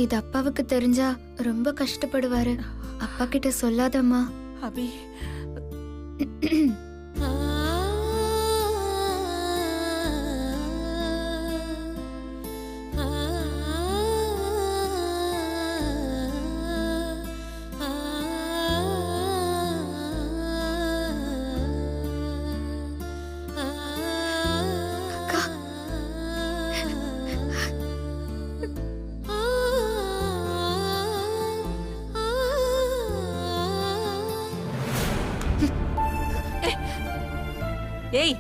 இது அப்பாவுக்கு தெரிஞ்சா ரொம்ப கஷ்டப்படுவாரு. அப்பா கிட்ட சொல்லாதம்மா. அபி ஏய்,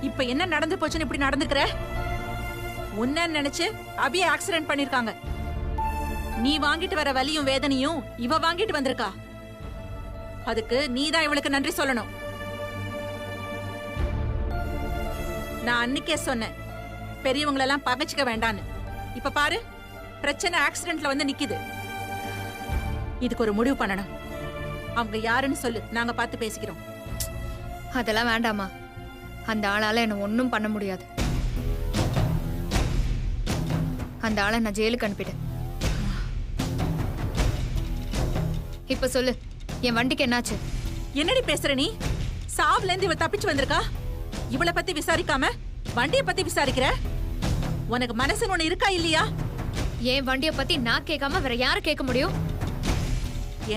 இப்ப என்ன நடந்து போச்சுன்னு இப்படி நடந்துக்கிற? உன்ன நினைச்சு அபிய ஆக்சிடென்ட் பண்ணிருக்காங்க. நீ வாங்கிட்டு வர வலியும் வேதனையும் இவ வாங்கிட்டு வந்திருக்கா. அதுக்கு நீதான் இவளுக்கு நன்றி சொல்லணும். நான் அன்னைக்கே சொன்னேன் பெரியவங்களெல்லாம் பகைச்சிக்க வேண்டான்னு. இப்ப பாரு, பிரச்சனை ஆக்சிடென்ட்ல வந்து நிக்குது. இதுக்கு ஒரு முடிவு பண்ணணும். அவங்க யாருன்னு சொல்லு, நாங்க பார்த்து பேசிக்கிறோம். அதெல்லாம் வேண்டாமா. அந்த ஆளால என்ன ஒன்னும் பண்ண முடியாது. அந்த ஆளை நான் ஜெயிலுக்கு அனுப்பிட்டேன். இப்ப சொல்லு, என் வண்டிக்கு என்னாச்சு? என்னடி பேசுற நீ? சாவுல இருந்து இவ தப்பிச்சு வந்திருக்கா. இவளை பத்தி விசாரிக்காம வண்டிய பத்தி விசாரிக்கிற? உனக்கு மனசுன்னு ஒண்ணு இருக்கா இல்லையா? என் வண்டிய பத்தி நான் கேட்காம வேற யாரு கேட்க முடியும்?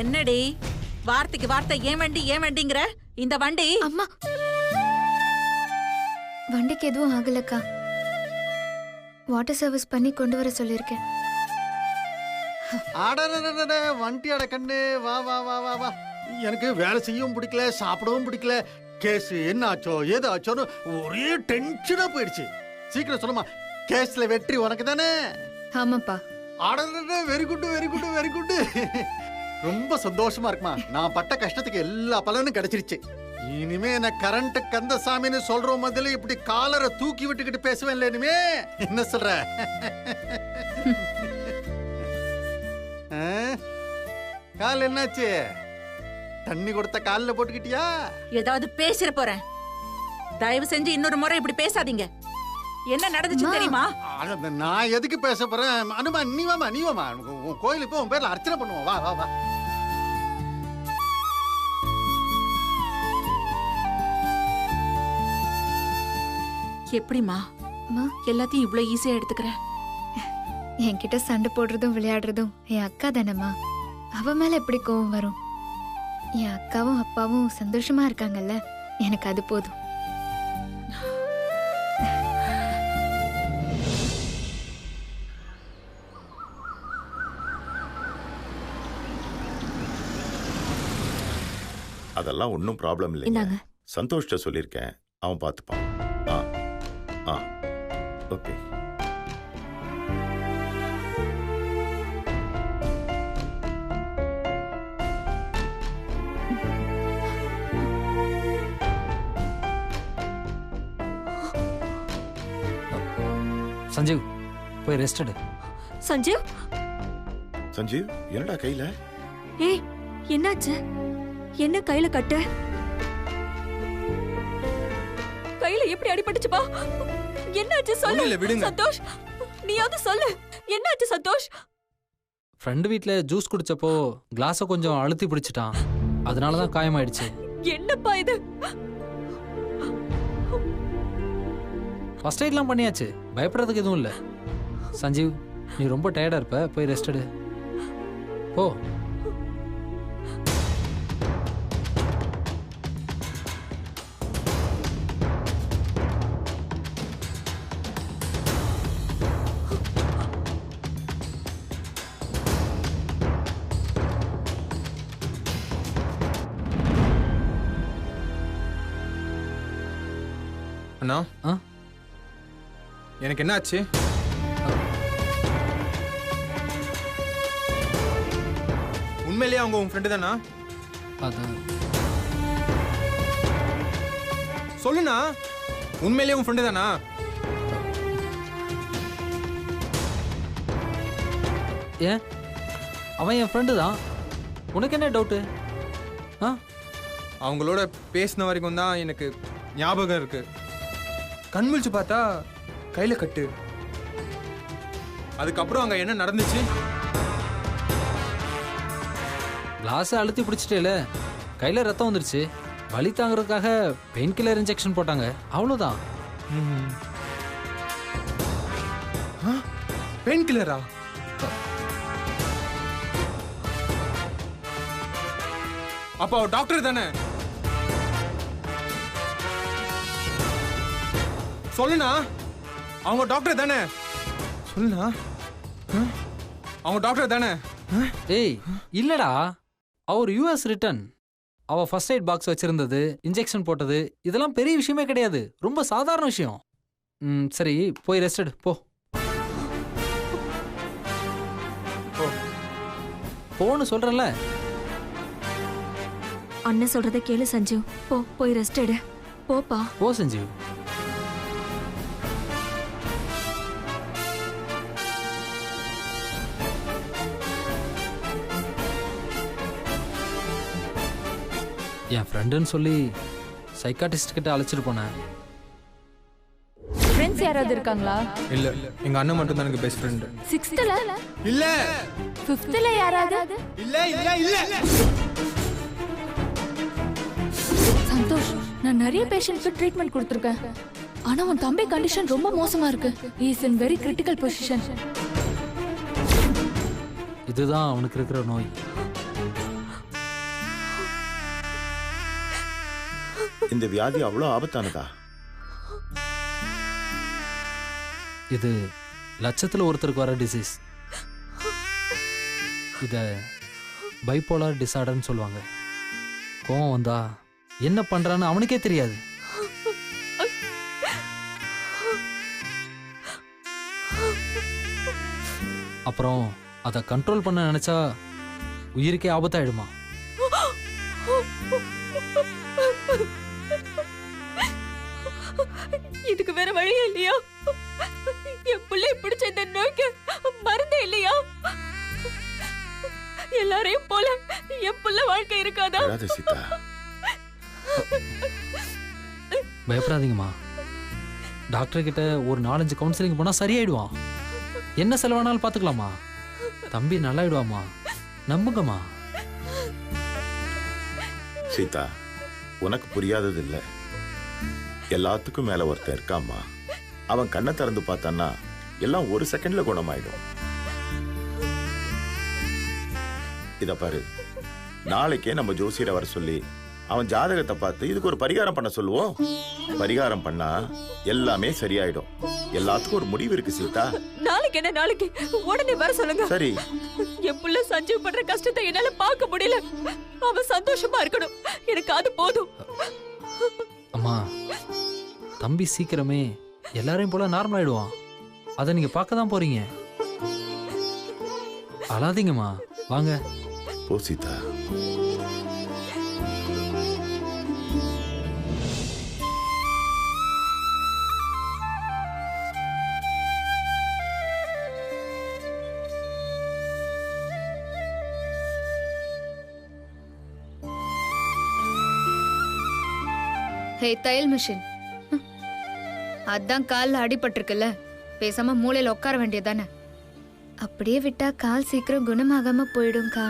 என்னடி வார்த்தைக்கு வார்த்தை ஏன் வண்டி ஏன் வண்டிங்கிற? இந்த வண்டி அம்மா, வண்டிக்கு எதுவும் ஆகலக்கா. வாட்டர் சர்வீஸ் பண்ணி கொண்டு வர சொல்லியிருக்கேன். வண்டி அட கண்ணு, வா வா வா வா வா. எனக்கு வேலை செய்யவும் பிடிக்கல, சாப்பிடவும் பிடிக்கல. கேஸ் என்ன ஆச்சோ ஏதோ ஆச்சோன்னு ஒரே டென்ஷனா போயிடுச்சு. சீக்கிரம் சொல்லுமா, கேஸ்ல வெற்றி உனக்கு தானே? ஆமாப்பா. ஆடா, very good very good very good. ரொம்ப சந்தோஷமா இருக்குமா. நான் பட்ட கஷ்டத்துக்கு எல்லா பலனும் கிடைச்சிருச்சு. இனிமே என்ன கரண்ட் கந்தசாமின்னு சொல்ற முதல்ல இப்படி காலரை தூக்கி விட்டுக்கிட்டு பேசுவேன் இல்ல இனிமே. என்ன சொல்ற? கால் என்னாச்சு? தண்ணி கொடுத்த காலில் போட்டுக்கிட்டியா? ஏதாவது பேசிட போறேன். தயவு செஞ்சு இன்னொரு முறை இப்படி பேசாதீங்க. என்ன நடந்துச்சு தெரியுமா? நான் எதுக்கு பேச போறேன்? அனுமா, நீ வாமா நீ வாமா. உன் கோயிலுக்கு போய் உன் பேர்ல அர்ச்சனை பண்ணுவோம். வா வா வா. எப்படிமா எல்லாத்தையும் இவ்வளவு ஈஸியா எடுத்துக்கிற? என்கிட்ட சண்டை போடுறதும் விளையாடுறதும் என் அக்கா தானம்மா. அவ மேல எப்படி கோவம் வரும்? என் அக்காவும் அப்பாவும் சந்தோஷமா இருக்காங்கல்ல, எனக்கு அது போதும். அதெல்லாம் ஒன்றும் ப்ராப்ளம் இல்லைங்க. சந்தோஷ்ட சொல்லியிருக்கேன், அவன் பார்த்துப்பான். ஓகே. சஞ்சீவ், போய் ரெஸ்ட் எடு. சஞ்சீவ், சஞ்சீவ் என்னடா கையில? ஏய், என்னாச்சு? என்ன கையில கட்ட? கையில எப்படி அடிபட்டுச்சுப்பா? என்னாச்சு சொல்லு சந்தோஷ். நீயாவது சொல்லு, என்னாச்சு சந்தோஷ்? ஃப்ரெண்டு வீட்ல ஜூஸ் குடிச்சப்போ கிளாஸை கொஞ்சம் அழுத்தி பிடிச்சிட்டான். அதனாலதான் காயமாயிடுச்சு. என்னப்பா இது? ஃபர்ஸ்ட் எய்ட்லாம் பண்ணியாச்சு, பயப்படுறதுக்கு எதுவும் இல்லை. சஞ்சீவ், நீ ரொம்ப டயர்டா இருப்ப, போய் ரெஸ்ட் எடு. போ. அண்ணா, எனக்கு என்ன ஆச்சு? உண்மையிலேயே அவங்க உன் ஃப்ரெண்டு தானா? சொல்லுண்ணா, உண்மையிலேயே உன் ஃப்ரெண்டு தானா? ஏன், அவன் என் ஃப்ரெண்டு தான். உனக்கு என்ன டவுட்டு? அவங்களோட பேசின வரைக்கும் தான் எனக்கு ஞாபகம் இருக்கு. கண் முழிச்சு பார்த்தா கையில கட்டு. அதுக்கப்புறம் அங்க என்ன நடந்துச்சு? கிளாஸை அழுத்தி பிடிச்சிட்டேல, கையில் ரத்தம் வந்துருச்சு. வலி தாங்கிறதுக்காக பெயின் கில்லர் இன்ஜெக்ஷன் போட்டாங்க, அவ்வளோதான். பெயின் கில்லரா? அப்போ டாக்டர் தானே? சொல்லுண்ணா, அவங்க டாக்டர் தானே? சொல்லுண்ணா, அவங்க டாக்டர் தானே? ஏய் இல்லடா, அவர் யூஎஸ் ரிட்டர்ன். அவ ஃபர்ஸ்ட் எய்ட் பாக்ஸ் வச்சிருந்தது, இன்ஜெக்ஷன் போட்டது, இதெல்லாம் பெரிய விஷயமே கிடையாது, ரொம்ப சாதாரண விஷயம். சரி போய் ரெஸ்ட் எடு போ. போன்னு சொல்றல. அண்ணன் சொல்றத கேளு சஞ்சீவ். போய் ரெஸ்ட் எடு. போப்பா. போ சஞ்சீவ். என் ஃப்ரெண்டுன்னு சொல்லி சைக்காட்டிஸ்ட் கிட்ட அழைச்சிட்டு போனேன். ஃப்ரெண்ட்ஸ் யாராவது இருக்காங்களா? இல்ல, எங்க அண்ணன் மட்டும் தான் எனக்கு பெஸ்ட் ஃப்ரெண்ட். 6th இல்ல 5th யாராவது? இல்ல இல்ல இல்ல. சந்தோஷ், நான் நிறைய பேஷண்ட்க்கு ட்ரீட்மெண்ட் கொடுத்துருக்கேன். ஆனா உன் தம்பி கண்டிஷன் ரொம்ப மோசமா இருக்கு. He is in very critical position. இதுதான் அவனுக்கு இருக்கிற நோய். இந்த வியாதி அவ்வளோ ஆபத்தானதா? இது லட்சத்துல ஒருத்தருக்கு வர டிசீஸ். இத பைபோலார் டிசார்டர்னு சொல்லுவாங்க. கோவம் வந்தா என்ன பண்றான்னு அவனுக்கே தெரியாது. அப்புறம் அதை கண்ட்ரோல் பண்ண நினைச்சா உயிருக்கே ஆபத்தாயிடுமா. இதுக்கு வேற வழியே இல்லையா? என் பிள்ளை பிடிச்ச இந்த நோய்க்கு மருந்தே இல்லையா? எல்லாரையும் போல என் பிள்ளை வாழ்க்கை இருக்காதா? சீதா, பயப்படாதீங்கம்மா. டாக்டர் கிட்ட ஒரு 4-5 கவுன்சிலிங் போனா சரியாயிடுவான். என்ன செலவானாலும் பாத்துக்கலாமா. தம்பி நல்லாயிடுவாமா, நம்புங்கம்மா. சீதா, உனக்கு புரியாதது இல்ல. எல்லாத்துக்கும் மேல ஒருத்தன் இருக்காமா. அவன் கண்ணை திறந்து பார்த்தான்னா எல்லாம் ஒரு செகண்ட்ல குணமாயிடும். இத பாரு, நாளைக்கே நம்ம ஜோசியரை வர சொல்லி அவன் ஜாதகத்தை பார்த்து இதுக்கு ஒரு பரிகாரம் பண்ண சொல்லுவோம். பரிகாரம் பண்ணா எல்லாமே சரியாயிடும். எல்லாத்துக்கும் ஒரு முடிவு இருக்கு சீதா. நாளைக்கு என்ன? நாளைக்கு உடனே வர சொல்லுங்க. சரி. என் புள்ள சஞ்சீவ் பண்ற கஷ்டத்தை என்னால பார்க்க முடியல. அவன் சந்தோஷமா இருக்கணும், எனக்கு அது போதும். அம்மா, தம்பி சீக்கிரமே எல்லாரையும் போல நார்மல் ஆயிடுவான். அதை நீங்க பார்க்க தான் போறீங்க. அழாதீங்கம்மா, வாங்க. போ சீதா. ஹே, தையல் மிஷின். அதான் கால்ல அடிபட்டிருக்குல்ல, பேசாம மூளையில உட்கார வேண்டியதானே. அப்படியே விட்டா கால் சீக்கிரம் குணமாகாம போயிடும்க்கா.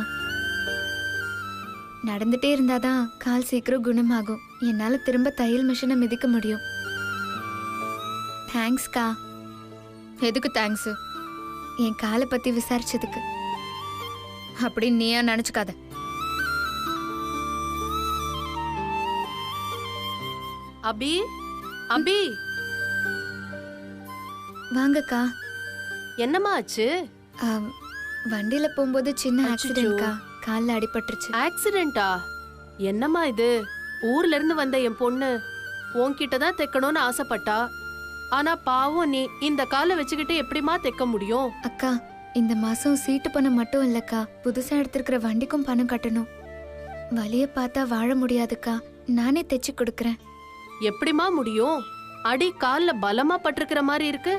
நடந்துட்டே இருந்தாதான் கால் சீக்கிரம் குணமாகும். என்னால திரும்ப தையல் மிஷினை மிதிக்க முடியும். தேங்க்ஸ்க்கா. எதுக்கு தேங்க்ஸ்? என் காலை பத்தி விசாரிச்சதுக்கு. அப்படின்னு நீயா நினைச்சுக்காத. அபி, அபி, வாங்கக்கா. என்னம்மா ஆச்சு? வண்டியில போகும்போது சின்ன ஆக்சிடென்ட்க்கா. கால்ல அடிபட்டுருச்சு. ஆக்சிடென்ட்டா? என்னம்மா இது? ஊர்ல இருந்து வந்த என் பொண்ணு உன்கிட்ட தான் தைக்கணும்னு ஆசைப்பட்டா. ஆனா பாவம் நீ இந்த காலை வச்சுக்கிட்டு எப்படிமா தைக்க முடியும்? அக்கா, இந்த மாசம் சீட்டு பணம் மட்டும் இல்லக்கா, புதுசா எடுத்திருக்கிற வண்டிக்கும் பணம் கட்டணும். வலிய பார்த்தா வாழ முடியாதுக்கா. நானே தைச்சு கொடுக்கறேன். எப்படிமா முடியும்? அடி கால்ல பலமா பட்டிருக்கிற மாதிரி இருக்கு.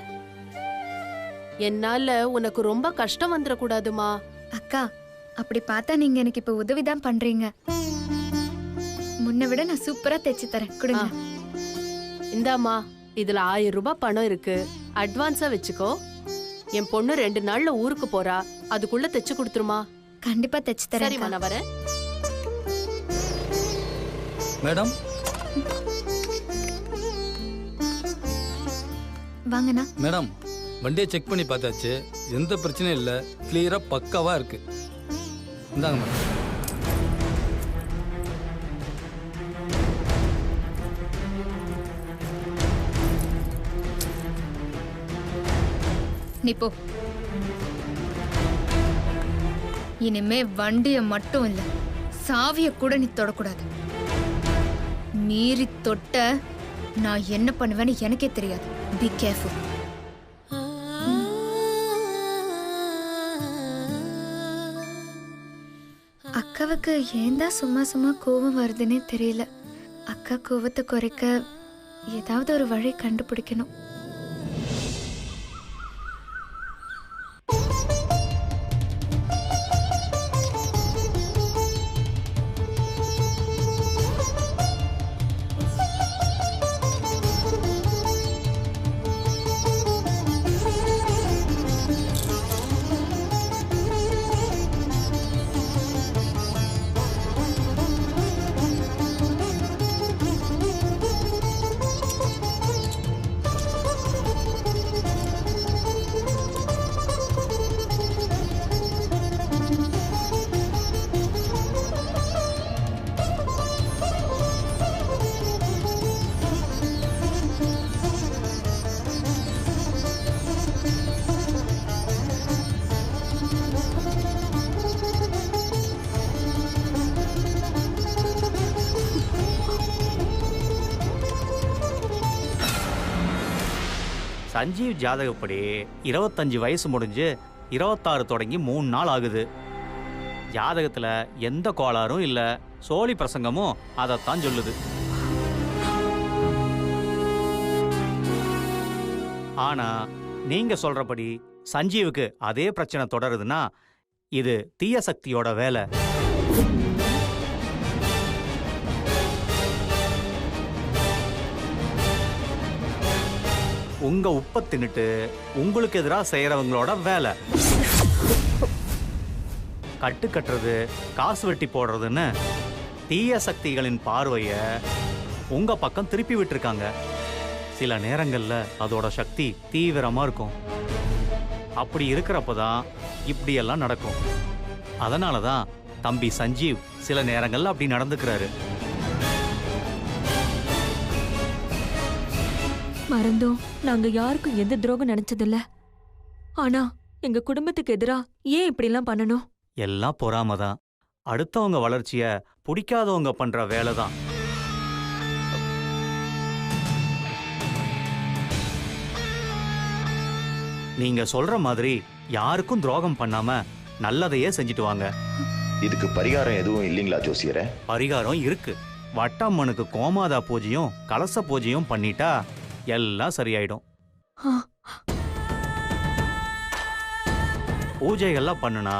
என்னால உனக்கு ரொம்ப கஷ்டம் வந்துடக்கூடாதுமா. அக்கா, அப்படி பார்த்தா நீங்க எனக்கு இப்ப உதவிதான் பண்றீங்க. முன்ன விட நான் சூப்பரா தைச்சு தரேன். கொடுங்க. இந்தாமா, இதுல 1000 ரூபாய் பணம் இருக்கு. அட்வான்ஸா வச்சுக்கோ. என் பொண்ணு 2 நாள்ல ஊருக்கு போறா, அதுக்குள்ள தைச்சு கொடுத்துருமா. கண்டிப்பா தைச்சு தரேன். சரிம்மா, நான் வரேன். மேடம் வாங்கண்ணா. மேடம் வண்டியை செக் பண்ணி பார்த்தாச்சு, எந்த பிரச்சனையும் இல்லை, கிளியரா பக்காவா இருக்கு. இந்தாங்க மேடம். நீ போ. இனிமே வண்டிய மட்டும் இல்ல, சாவிய கூட நீ தொடக்கூடாது. மீறி தொட்ட நான் என்ன பண்ணுவேன்னு எனக்கே தெரியாது. Be careful. அக்காவுக்கு ஏன் தான் சும்மா சும்மா கோபம் வருதுன்னே தெரியல. அக்கா கோபத்தை குறைக்க ஏதாவது ஒரு வழி கண்டுபிடிக்கணும். சஞ்சீவ் ஜாதகப்படி 25 வயசு முடிஞ்சு 26 தொடங்கி 3 நாள் ஆகுது. ஜாதகத்தில் எந்த கோளாறும் இல்லை, சோழி பிரசங்கமும் அதைத்தான் சொல்லுது. ஆனா நீங்க சொல்றபடி சஞ்சீவுக்கு அதே பிரச்சனை தொடருதுன்னா இது தீய சக்தியோட வேலை. உங்க உப்பை தின்னுட்டு உங்களுக்கு எதிராக செய்யறவங்களோட வேலை. கட்டு கட்டுறது, காசு வெட்டி போடுறதுன்னு தீய சக்திகளின் பார்வைய உங்க பக்கம் திருப்பி விட்டுருக்காங்க. சில நேரங்கள்ல அதோட சக்தி தீவிரமா இருக்கும். அப்படி இருக்கிறப்பதான் இப்படியெல்லாம் நடக்கும். அதனாலதான் தம்பி சஞ்சீவ் சில நேரங்கள்ல அப்படி நடந்துக்கிறாரு. மறந்தோம், நாங்க யாருக்கும் எந்த துரோகம் நினைச்சதில்ல. ஆனா எங்க குடும்பத்துக்கு எதிரா ஏன் இப்படி எல்லாம் பண்ணணும்? எல்லாம் பொறாமதான். அடுத்தவங்க வளர்ச்சிய பிடிக்காதவங்க பண்ற வேலைதான். நீங்க சொல்ற மாதிரி யாருக்கும் துரோகம் பண்ணாம நல்லதையே செஞ்சுட்டு வாங்க. இதுக்கு பரிகாரம் எதுவும் இல்லைங்களா ஜோசியரே? பரிகாரம் இருக்கு. வட்டம்மனுக்கு கோமாதா பூஜையும் கலச பூஜையும் பண்ணிட்டா எல்லாம் சரியாயிடும். பூஜைகள்லாம் பண்ணுனா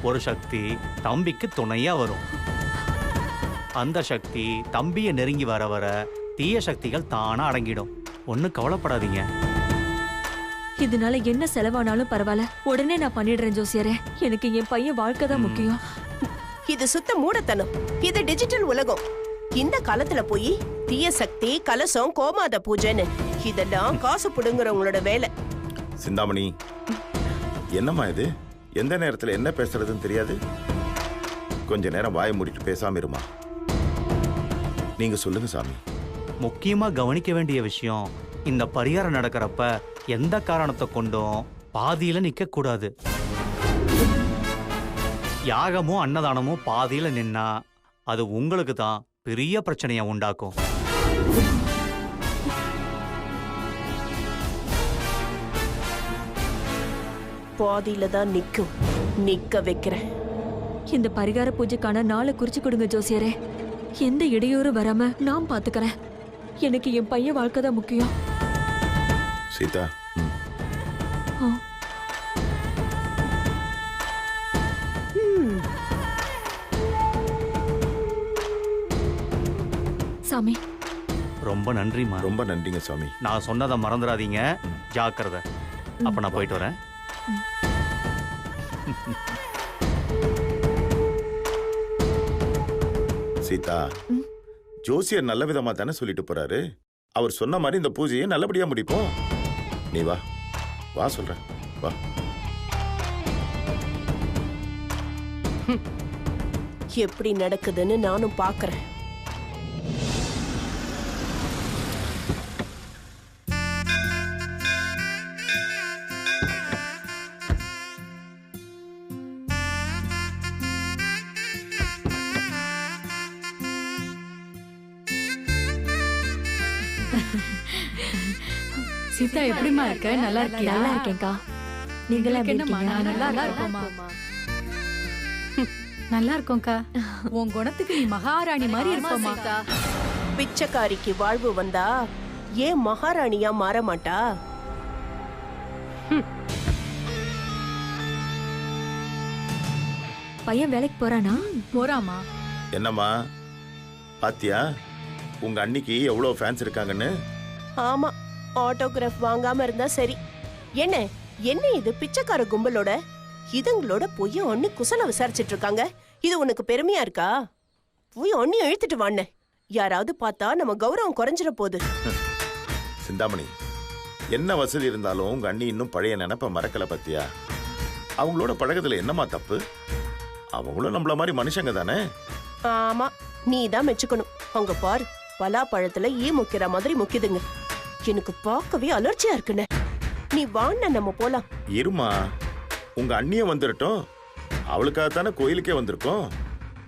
ஒரு சக்தி தம்பிக்கு துணையா வரும். அந்த சக்தி தம்பியை நெருங்கி வர வர தீய சக்திகள் தானா அடங்கிடும். ஒன்னும் கவலைப்படாதீங்க. இதனால என்ன செலவானாலும் பரவாயில்ல, உடனே நான் பண்ணிடுறேன் ஜோசியரே. எனக்கு என் பையன் வாழ்க்கை தான் முக்கியம். இது சுத்த மூடத்தனம். இது டிஜிட்டல் உலகம். இந்த காலத்துல போய் தீய சக்தி, கலசம், கோமாத பூஜைன்னு இதெல்லாம் காசு புடுங்குறவங்களோட வேலை. சிந்தாமணி, என்னம்மா இது? எந்த நேரத்துல என்ன பேசுறதுன்னு தெரியாது. கொஞ்ச நேரம் வாயை மூடிட்டு பேசாம இருமா. நீங்க சொல்லுங்க சாமி. முக்கியமா கவனிக்க வேண்டிய விஷயம், இந்த பரிகாரம் நடக்கிறப்ப எந்த காரணத்தை கொண்டும் பாதியில நிக்க கூடாது. யாகமும் அன்னதானமும் பாதியில நின்னா அது உங்களுக்கு தான் பெரிய பிரச்சனையை உண்டாக்கும். பாதியில தான் நிக்கும். நிக்க வைக்கிறேன். இந்த பரிகார பூஜைக்கான நாளை குறிச்சு கொடுங்க ஜோசியரே. எந்த இடையூறும் வராம நான் பாத்துக்கிறேன். எனக்கு என் பையன் வாழ்க்கை தான் முக்கியம். சீதா, சாமி ரொம்ப நன்றிமா. ரொம்ப நன்றிங்க சாமி. நான் சொன்னதை மறந்துடாதீங்க. ஜாக்கிரதை. அப்ப நான் போயிட்டு வரேன். சீதா, ஜோசியர் நல்ல விதமா தானே சொல்லிட்டு போறாரு. அவர் சொன்ன மாதிரி இந்த பூஜையை நல்லபடியா முடிப்போம். நீ வா வா சொல்றேன் வா. எப்படி நடக்குதுன்னு நானும் பாக்குறேன். சீதா எப்படிமா இருக்க? நல்லா இருக்கியா? நல்லா இருக்கேன்க்கா. நீங்களா எப்படி இருக்கீங்க? நல்லா இருக்கோமா. நல்லா இருக்கோம்க்கா. உன் குணத்துக்கு நீ மகாராணி மாதிரி இருப்போமா. பிச்சைக்காரிக்கு வாழ்வு வந்தா ஏன் மகாராணியா மாற மாட்டா? பையன் வேலைக்கு போறானா? போறாமா. என்னம்மா பாத்தியா உங்க அன்னிக்கு எவ்வளவு ஃபேன்ஸ் இருக்காங்கன்னு? ஆமா, ஆட்டோகிராஃப் வாங்காம இருந்தா சரி. என்ன என்ன இது பிச்சைக்கார கும்பலோட இதுங்களோட போய் ஒன்னு குசல விசாரிச்சிட்டு இருக்காங்க. இது உனக்கு பெருமையா இருக்கா? போய் ஒன்னு இழுத்துட்டு வாண்ண. யாராவது பார்த்தா நம்ம கௌரவம் குறைஞ்சிட போகுது. சிந்தாமணி, என்ன வசதி இருந்தாலும் உங்க அண்ணி இன்னும் பழைய நினைப்ப மறக்கல பத்தியா? அவங்களோட பழக்கத்துல என்னமா தப்பு? அவங்களும் நம்மள மாதிரி மனுஷங்க தானே. ஆமா, நீ தான் மெச்சுக்கணும். அவங்க பாரு, பலாப்பழத்துல ஈ முக்கிற மாதிரி முக்கிதுங்க. எனக்கு பார்க்கவே அலர்ச்சியா இருக்குன்னு. நீ வாண்ண, நம்ம போலாம். இருமா, உங்க அண்ணிய வந்துடட்டும். அவளுக்காகத்தானே கோயிலுக்கே வந்திருக்கோம்.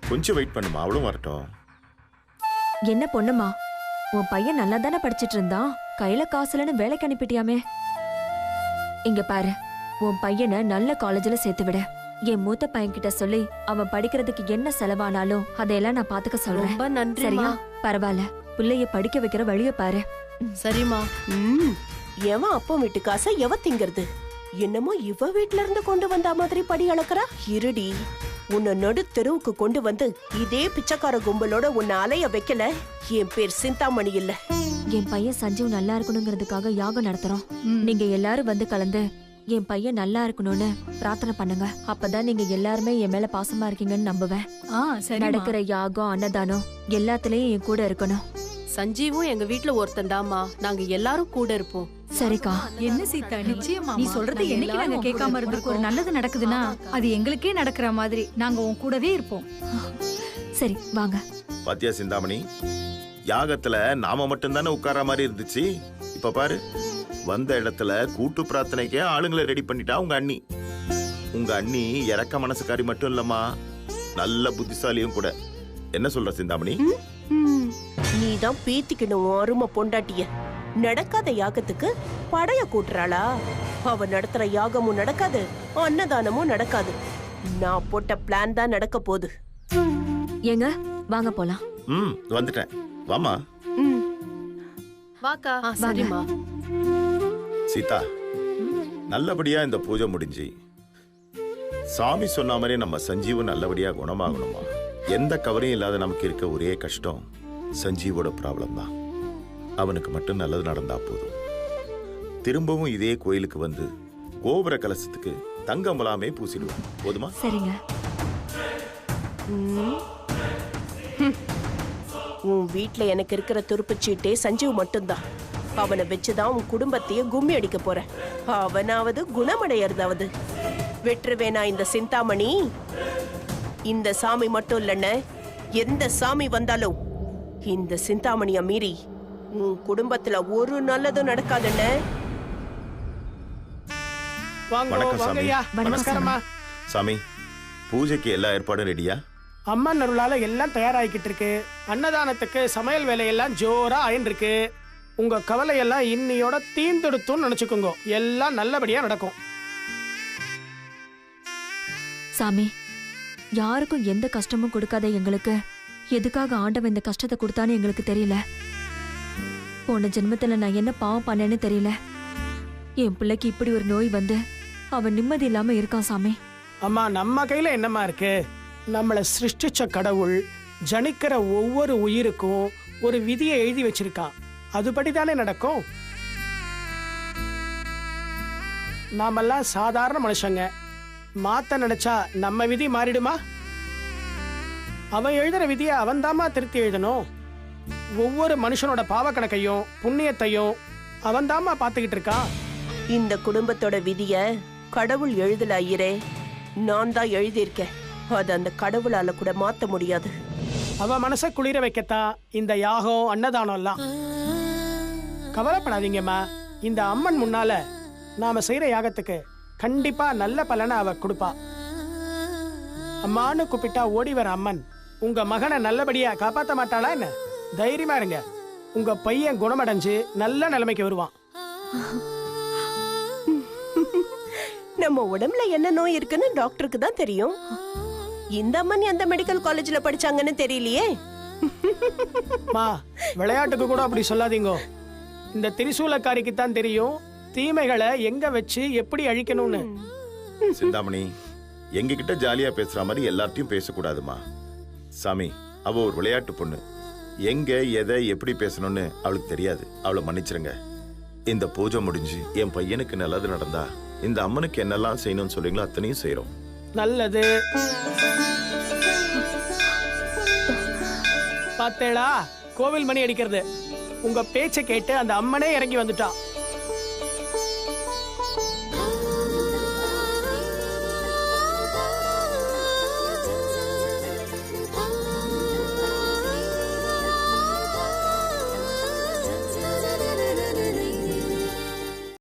கொஞ்சம் வெயிட் பண்ணுமா, அவளும் வரட்டும். என்ன பொண்ணுமா, உன் பையன் நல்லா தானே படிச்சிட்டு இருந்தான். கையில காசுலன்னு வேலைக்கு அனுப்பிட்டியாமே. இங்க பாரு, உன் பையனை நல்ல காலேஜ்ல சேர்த்து விட. என் மூத்த பையன் கிட்ட சொல்லி அவன் படிக்கிறதுக்கு என்ன செலவானாலும் அதையெல்லாம் நான் பாத்துக்க சொல்றேன். ரொம்ப நன்றி. சரியா? பரவாயில்ல, பிள்ளைய படிக்க வைக்கிற வழிய பாரு. சரிம்மா. எவன் அப்பா வீட்டு காசை எவ திங்கிறது? என்னமோ இவ வீட்ல இருந்து கொண்டு வந்த மாதிரி படி அளக்கறா. இருடி, உன்னை நடு தெருவுக்கு கொண்டு வந்து இதே பிச்சைக்கார கும்பலோட உன்னை அலைய வைக்கல. என் பேர் சிந்தாமணி இல்ல. என் பையன் சஞ்சீவ் நல்லா இருக்கணுங்கிறதுக்காக யாகம் நடத்துறோம். நீங்க எல்லாரும் வந்து கலந்து என் பையன் நல்லா இருக்கணும்னு பிரார்த்தனை பண்ணுங்க. அப்பதான் நீங்க எல்லாருமே என் மேல பாசமா இருக்கீங்கன்னு நம்புவேன். நடக்கிற யாகம், அன்னதானம் எல்லாத்துலயும் என் கூட இருக்கணும். சஞ்சீவும் எங்க வீட்ல ஒருத்தன் தாமா. நாங்க எல்லாரும் கூட இருப்போம். சரிக்கா. என்ன சீதா, நிச்சயமா நீ சொல்றது என்னைக்கு நாங்க கேட்காம இருந்திருக்கோம். ஒரு நல்லது நடக்குதுன்னா அது எங்களுக்கே நடக்கிற மாதிரி நாங்க உன் கூடவே இருப்போம். சரி வாங்க. பாத்தியா சிந்தாமணி, யாகத்துல நாம மட்டும்தானே உட்கார மாதிரி இருந்துச்சு. இப்ப பாரு, வந்த இடத்துல கூட்டு பிரார்த்தனைக்கே ஆளுங்களை ரெடி பண்ணிட்டா உங்க அண்ணி. உங்க அண்ணி இறக்க மனசுக்காரி மட்டும் இல்லம்மா, நல்ல புத்திசாலியும் கூட. என்ன சொல்ற சிந்தாமணி? நீதான் பீத்திக்கணும் அருமை பொண்டாட்டிய. நடக்காத யாகத்துக்கு படைய கூட்டுறாளா? அவ நடத்துற யாகமும் நடக்காது, அன்னதானமும் நடக்காது. நான் போட்ட பிளான் தான் நடக்க போகுது. ஏங்க வாங்க போலாம். வந்துட்டேன், வாமா. வாக்கா. சரிம்மா. சீதா, நல்லபடியா இந்த பூஜை முடிஞ்சு சாமி சொன்ன மாதிரி நம்ம சஞ்சீவு நல்லபடியா குணமாகணுமா. எந்த கவரையும் இல்லாத நமக்கு இருக்க ஒரே கஷ்டம் சஞ்சீவோட ப்ராப்ளம் தான். அவனுக்கு மட்டும் நல்லது நடந்தா போதும். திரும்பவும் இதே கோயிலுக்கு வந்து கோபுர கலசத்துக்கு தங்க முலாமே பூசிடுவோம். போதுமா? சரிங்க. உன் வீட்ல எனக்கு இருக்கிற துருப்புச்சீட்டே சஞ்சீவ் மட்டும்தான். அவனை வச்சுதான் உன் குடும்பத்தையே கும்மி அடிக்க போறேன். அவனாவது குணமடையறதாவது வெற்றுவேனா இந்த சிந்தாமணி. இந்த சாமி மட்டும் இல்லன்னு, எந்த சாமி வந்தாலும் இந்த சிந்தாமணிய மீறி உன் குடும்பத்துல ஒரு நல்லதும் நடக்காதுன்னு. வணக்கம் சாமி. நமஸ்காரம்மா. சாமி, பூஜைக்கு எல்லா ஏற்பாடும் ரெடியா? அம்மா அருளால எல்லாம் தயாராகிக்கிட்டு இருக்கு. அன்னதானத்துக்கு சமையல் வேலையெல்லாம் ஜோரா ஆயின்னு இருக்கு. உங்க கவலையெல்லாம் இன்னியோட தீர்ந்தெடுத்துன்னு நினைச்சுக்கோங்க. எல்லாம் நல்லபடியா நடக்கும். சாமி, யாருக்கும் எந்த கஷ்டமும் கொடுக்காத எங்களுக்கு எதுக்காக ஆண்டவன் இந்த கஷ்டத்தை கொடுத்தான்னு எங்களுக்கு தெரியல. போன ஜென்மத்துல நான் என்ன பாவம் பண்ணேன்னு தெரியல. என் பிள்ளைக்கு இப்படி ஒரு நோய் வந்து அவன் நிம்மதி இல்லாம இருக்கான் சாமி. அம்மா, நம்ம கையில என்னம்மா இருக்கு? நம்மளை சிருஷ்டிச்ச கடவுள் ஜனிக்கிற ஒவ்வொரு உயிருக்கும் ஒரு விதியை எழுதி வச்சிருக்கான். அதுபடிதானே நடக்கும். நாமெல்லாம் சாதாரண மனுஷங்க. மாத்த நினைச்சா நம்ம விதி மாறிடுமா? அவன் எழுதுற விதியை அவன் தாமா திருத்தி எழுதணும். ஒவ்வொரு மனுஷனோட பாவ கணக்கையும் புண்ணியத்தையும் அவன்தாம்மா பார்த்துக்கிட்டு இருக்கான். இந்த குடும்பத்தோட விதிய கடவுள் எழுதல ஐயரே, நான் தான் எழுதியிருக்கேன். அது அந்த கடவுளால கூட மாத்த முடியாது. அவ மனசை குளிர வைக்கத்தான் இந்த யாகம் அன்னதானம் எல்லாம். கவலைப்படாதீங்கம்மா, இந்த அம்மன் முன்னால நாம செய்யற யாகத்துக்கு கண்டிப்பா நல்ல பலனை அவ கொடுப்பா. அம்மான்னு கூப்பிட்டா ஓடி வர அம்மன் உங்க மகனை நல்லபடியா காப்பாத்த மாட்டாளா என்ன? தைரியமா இருங்க, உங்க பையன் குணமடைஞ்சு நல்ல நிலைமைக்கு வருவான். நம்ம உடம்புல என்ன நோய் இருக்குன்னு டாக்டருக்கு தான் தெரியும். இந்த அம்மன் எந்த மெடிக்கல் காலேஜ்ல படிச்சாங்கன்னு தெரியலையே. மா, விளையாட்டுக்கு கூட அப்படி சொல்லாதீங்க. இந்த திரிசூலக்காரிக்கு தான் தெரியும் தீமைகளை எங்க வச்சு எப்படி அழிக்கணும்னு. சிந்தாமணி, எங்க கிட்ட ஜாலியா பேசுற மாதிரி எல்லார்ட்டையும் பேசக்கூடாதுமா. சாமி, அவ ஒரு விளையாட்டு பொண்ணு. எங்க எதை எப்படி பேசணும்னு அவளுக்கு தெரியாது. அவளை மன்னிச்சிருங்க. இந்த பூஜை முடிஞ்சு என் பையனுக்கு நல்லது நடந்தா இந்த அம்மனுக்கு என்னெல்லாம் செய்யணும்னு சொல்றீங்களோ அத்தனையும் செய்யறோம். நல்லது. பார்த்தேளா, கோவில் மணி அடிக்கிறது. உங்க பேச்சை கேட்டு அந்த அம்மனே இறங்கி வந்துட்டா.